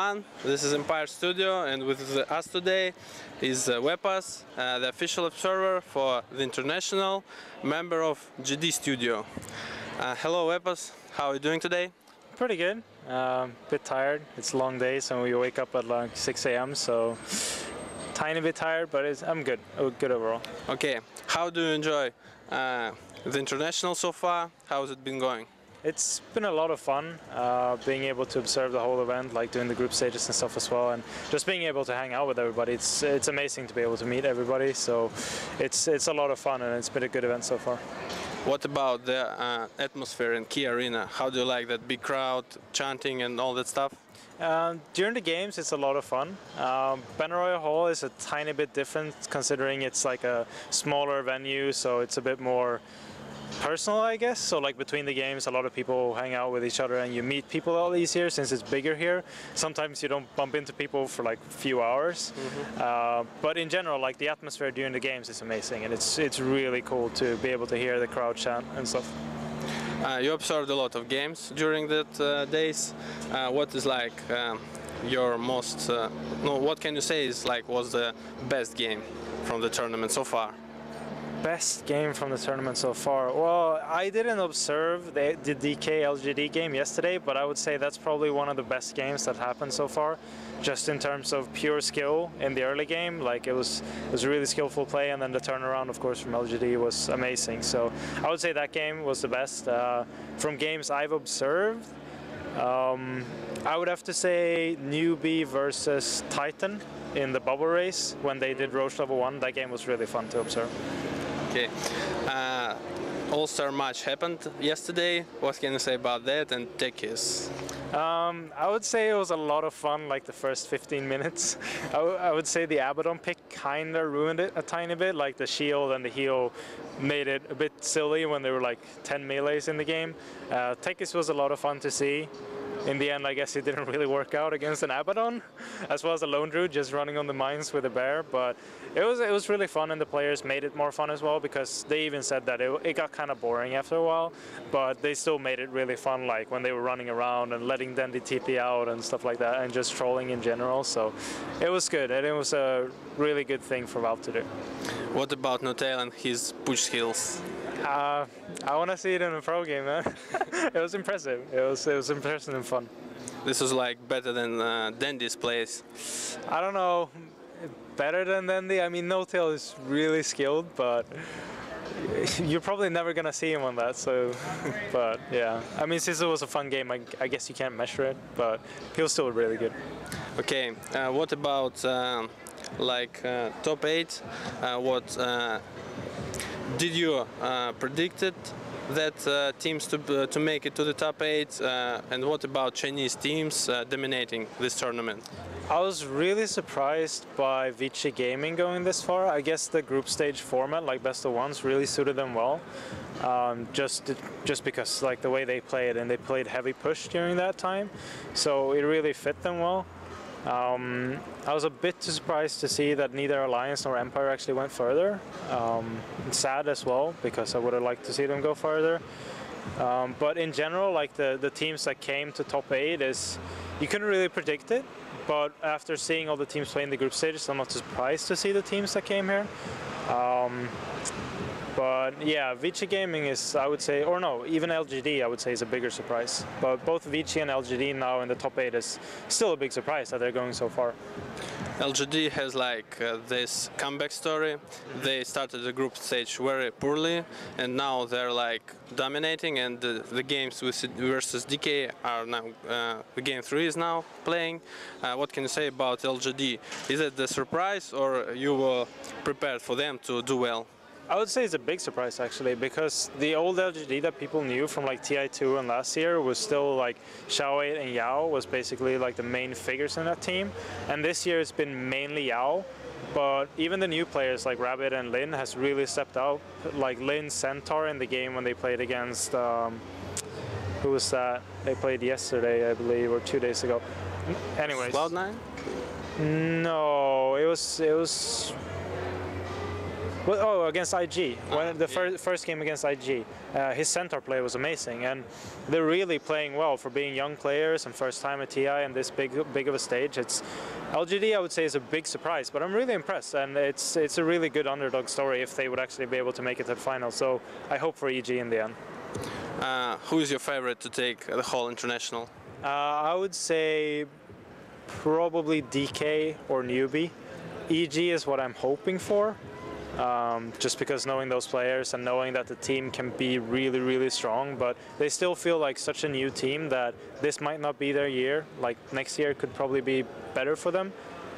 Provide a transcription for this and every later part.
everyone, this is Empire Studio, and with us today is Weppas, the official observer for the international member of GD Studio. Hello Weppas, how are you doing today? Pretty good. Bit tired. It's a long day, so we wake up at like 6 a.m. So tiny bit tired, but I'm good. Good overall. Okay, how do you enjoy the international so far? How has it been going? It's been a lot of fun, being able to observe the whole event, like doing the group stages and stuff as well, and just being able to hang out with everybody. It's amazing to be able to meet everybody. So it's a lot of fun, and it's been a good event so far. What about the atmosphere in Key Arena? How do you like that big crowd, chanting and all that stuff? During the games, it's a lot of fun. Benaroya Hall is a tiny bit different, considering it's like a smaller venue, so it's a bit more personal, I guess. So like between the games, a lot of people hang out with each other and you meet people all easier since it's bigger here. Sometimes you don't bump into people for like a few hours. But in general, like the atmosphere during the games is amazing, and it's really cool to be able to hear the crowd chant and stuff. You observed a lot of games during that days. What is like your most, what can you say is like was the best game from the tournament so far? Best game from the tournament so far? Well, I didn't observe the DK LGD game yesterday, but I would say that's probably one of the best games that happened so far, just in terms of pure skill in the early game. Like it was really skillful play, and then the turnaround, of course, from LGD was amazing. So I would say that game was the best. From games I've observed, I would have to say Newbie versus Titan in the bubble race when they did Roche level 1. That game was really fun to observe. Okay, All-Star match happened yesterday. What can you say about that and Tekis? I would say it was a lot of fun, like the first 15 minutes. I would say the Abaddon pick kind of ruined it a tiny bit, like the shield and the heal made it a bit silly when there were like 10 melees in the game. Tekis was a lot of fun to see. In the end, I guess it didn't really work out against an Abaddon, as well as a Lone Druid just running on the mines with a bear. But it was really fun, and the players made it more fun as well, because they even said that it got kind of boring after a while, but they still made it really fun, like when they were running around and letting Dendy TP out and stuff like that, and just trolling in general. So it was good, and it was a really good thing for Valve to do. What about Notail and his push skills? I want to see it in a pro game, man. It was impressive. It was impressive and fun. This was like better than Dendy's plays. I don't know, better than Dendy. I mean, Notail is really skilled, but you're probably never gonna see him on that. So, but yeah, I mean, since it was a fun game, I guess you can't measure it, but he was still really good. Okay, what about top 8? Did you predicted that teams to make it to the top 8, and what about Chinese teams dominating this tournament? I was really surprised by Vici Gaming going this far. I guess the group stage format, like best of ones, really suited them well. Just because like the way they played, and they played heavy push during that time, so it really fit them well. I was a bit surprised to see that neither Alliance nor Empire actually went further. Sad as well, because I would have liked to see them go further. But in general, like the teams that came to top 8 you couldn't really predict it. But after seeing all the teams playing the group stages, I'm not surprised to see the teams that came here. But yeah, Vici Gaming is, I would say, or no, even LGD I would say is a bigger surprise. But both Vici and LGD now in the top 8 is still a big surprise that they're going so far. LGD has like this comeback story. They started the group stage very poorly, and now they're like dominating, and the games versus DK are now, the game 3 is now playing. What can you say about LGD? Is it the surprise, or you were prepared for them to do well? I would say it's a big surprise actually, because the old LGD that people knew from like TI2 and last year was still like Xiao and Yao was basically like the main figures in that team, and this year it's been mainly Yao. But even the new players like Rabbit and Lin has really stepped out. Like Lin Centaur in the game when they played against who was that? They played yesterday, I believe, or 2 days ago. Anyways. Cloud9? No, it was Well, oh, against IG. When the first game against IG, his center play was amazing, and they're really playing well for being young players and first time at TI and this big of a stage. It's LGD, I would say, is a big surprise, but I'm really impressed, and it's a really good underdog story if they would actually be able to make it to the final. So I hope for EG in the end. Who is your favorite to take the whole international? I would say probably DK or Newbie. EG is what I'm hoping for. Just because knowing those players and knowing that the team can be really, really strong, but they still feel like such a new team that this might not be their year. Like next year could probably be better for them.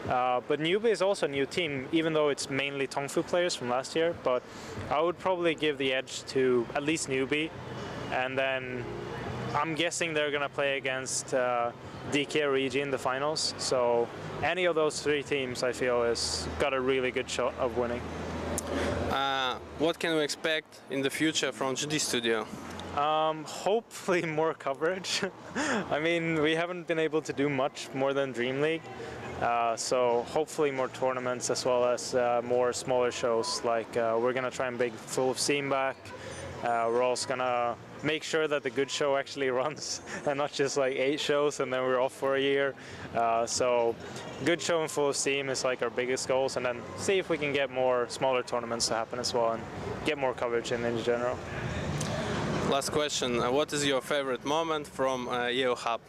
But Newbie is also a new team, even though it's mainly Tongfu players from last year. But I would probably give the edge to at least Newbie, and then I'm guessing they're gonna play against DK or EG in the finals. So any of those three teams, I feel, has got a really good shot of winning. What can we expect in the future from GD Studio? Hopefully more coverage. I mean, we haven't been able to do much more than Dream League. So hopefully more tournaments as well as more smaller shows. Like we're gonna try and bring Full of Steam back. We're also gonna make sure that the good show actually runs and not just like 8 shows and then we're off for a year. So good show and Full of Steam is like our biggest goals, and then see if we can get more smaller tournaments to happen as well and get more coverage in general. Last question, what is your favorite moment from Yale Hub?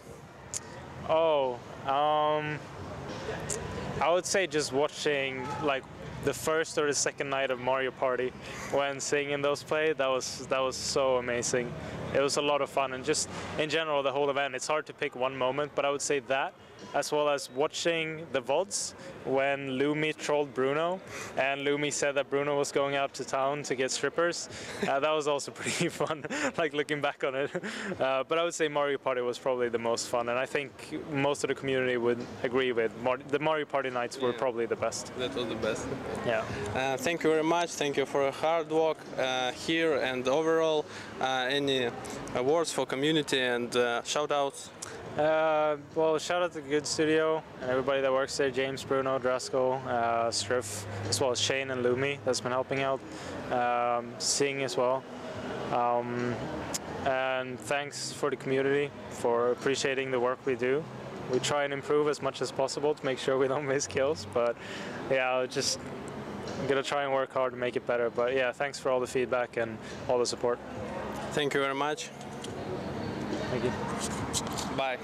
Oh, I would say just watching like the first or the second night of Mario Party when singing those play, that was so amazing. It was a lot of fun, and just in general the whole event, it's hard to pick one moment, but I would say that, as well as watching the VODs when Lumi trolled Bruno and Lumi said that Bruno was going out to town to get strippers. That was also pretty fun, like looking back on it. But I would say Mario Party was probably the most fun, and I think most of the community would agree with the Mario Party nights were probably the best. That was the best. Yeah. Thank you very much. Thank you for your hard work here and overall. Any awards for community and shout outs? Well, shout out to Good Studio and everybody that works there, James, Bruno, Drasko, Striff, as well as Shane and Lumi that's been helping out, Sing as well. And thanks for the community for appreciating the work we do. We try and improve as much as possible to make sure we don't miss kills, but yeah, I'm gonna try and work hard to make it better. But yeah, thanks for all the feedback and all the support. Thank you very much. Thank you. Bye.